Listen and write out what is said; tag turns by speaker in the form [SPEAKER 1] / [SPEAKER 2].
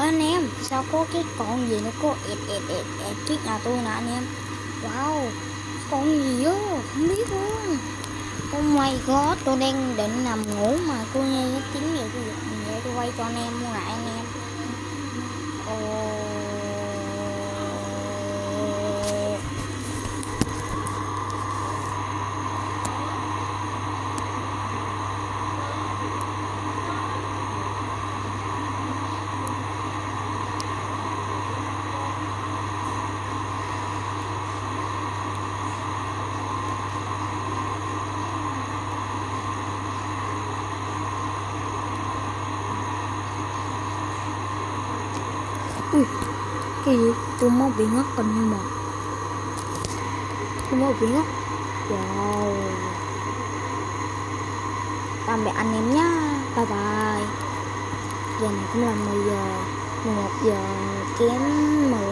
[SPEAKER 1] anh em, sao có cái con gì nó có ẹt trước nhà tôi nè anh em. Wow, con gì á, không biết luôn. Oh my god, tôi đang định nằm ngủ mà tôi nghe cái tiếng vậy tôi giật mình dậy tôi quay cho anh em mua lại anh em. Ồ. Ui, cái gì? Tôi mau bị ngất hình như mà. Tôi mau bị ngất. Wow. Tạm biệt anh em nhá. Bye bye. Giờ này cũng là 10 giờ, 11 giờ kém 10